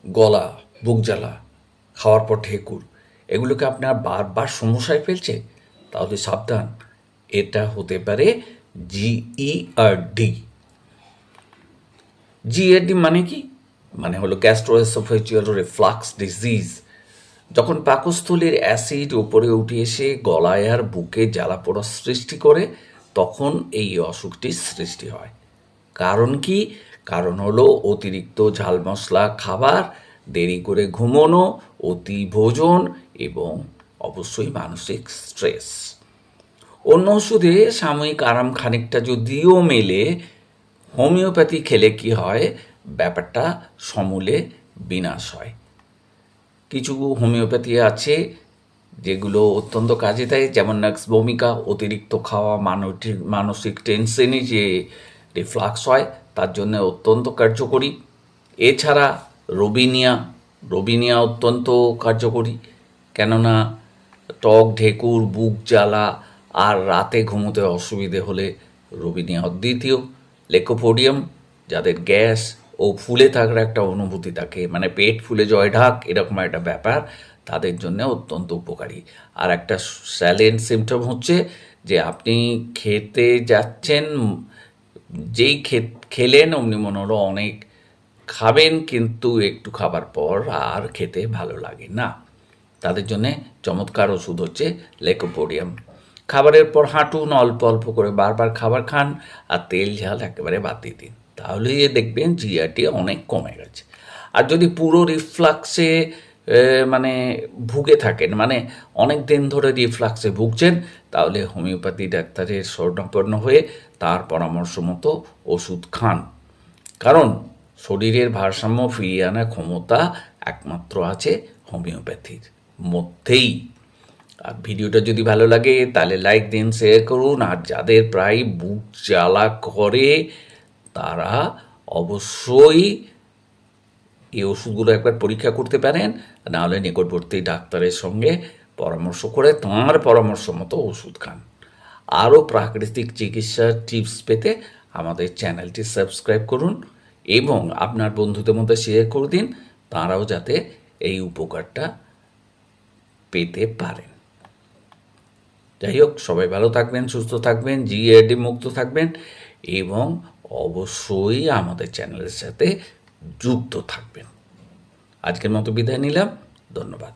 গলা, বুক জ্বালা, খাওয়ার পর ঢেকুর, এগুলোকে আপনার বারবার সমস্যায় ফেলছে, তাহলে সাবধান, এটা হতে পারে জিইআরডি। জিইআরডি মানে কি? মানে হলো গ্যাস্ট্রোএসোফেজিয়াল রিফ্লাক্স ডিজিজ। যখন পাকস্থলীর অ্যাসিড উপরে উঠে এসে গলায় আর বুকে জ্বালা পোড়া সৃষ্টি করে, তখন এই অসুখটির সৃষ্টি হয়। কারণ কি? কারণ হলো অতিরিক্ত ঝাল মশলা খাবার, দেরি করে ঘুমোনো, অতি ভোজন এবং অবশ্যই মানসিক স্ট্রেস। অন্য ওষুধে সাময়িক আরাম খানিকটা যদিও মেলে, হোমিওপ্যাথি খেলে কি হয়, ব্যাপারটা সমূলে বিনাশ হয়। কিছু হোমিওপ্যাথি আছে যেগুলো অত্যন্ত কাজে দেয়, যেমন নাক্স ভূমিকা, অতিরিক্ত খাওয়া, মানসিক টেনশনে যে রিফ্লাক্স হয় তার জন্য অত্যন্ত কার্যকরী। এছাড়া রবিনিয়া অত্যন্ত কার্যকরী, কেননা টক ঢেকুর, বুক জ্বালা আর রাতে ঘুমোতে অসুবিধে হলে রবিনিয়া অদ্বিতীয়। লেকোপোডিয়াম, যাদের গ্যাস ও ফুলে থাকার একটা অনুভূতি থাকে, মানে পেট ফুলে জয়ঢাক এরকম একটা ব্যাপার, তাদের জন্য অত্যন্ত উপকারী। আর একটা সাইলেন্ট সিমটম হচ্ছে যে আপনি খেতে যাচ্ছেন, যেই খেলেন অমনি মনে হলো অনেক খাবেন, কিন্তু একটু খাবার পর আর খেতে ভালো লাগে না, তাদের জন্যে চমৎকার ওষুধ হচ্ছে লেকোপোডিয়াম। খাবারের পর হাঁটুন, অল্প অল্প করে বারবার খাবার খান, আর তেল ঝাল একেবারে বাদ দিয়ে দিন, তাহলেই দেখবেন জিআরটি অনেক কমে গেছে। আর যদি পুরো রিফ্লাক্সে মানে ভুগে থাকেন, মানে অনেক দিন ধরে রিফ্লাক্সে ভুগছেন, তাহলে হোমিওপ্যাথি ডাক্তারের শরণাপন্ন হয়ে তার পরামর্শ মতো ওষুধ খান। কারণ শরীরের ভারসাম্য ফিরিয়ে আনার ক্ষমতা একমাত্র আছে হোমিওপ্যাথির মধ্যেই। আর ভিডিওটা যদি ভালো লাগে তাহলে লাইক দিন, শেয়ার করুন। আর যাদের প্রায় বুক জ্বালা করে তারা অবশ্যই এই ওষুধগুলো একবার পরীক্ষা করতে পারেন, নাহলে নিকটবর্তী ডাক্তারের সঙ্গে পরামর্শ করে তাঁর পরামর্শ মতো ওষুধ খান। আরও প্রাকৃতিক চিকিৎসার টিপস পেতে আমাদের চ্যানেলটি সাবস্ক্রাইব করুন এবং আপনার বন্ধুদের মধ্যে শেয়ার করে দিন, তাঁরাও যাতে এই উপকারটা পেতে পারেন। যাই হোক, সবাই ভালো থাকবেন, সুস্থ থাকবেন, জিআরডি মুক্ত থাকবেন এবং অবশ্যই আমাদের চ্যানেলের সাথে যুক্ত থাকবেন। আজকের মতো বিদায় নিলাম, ধন্যবাদ।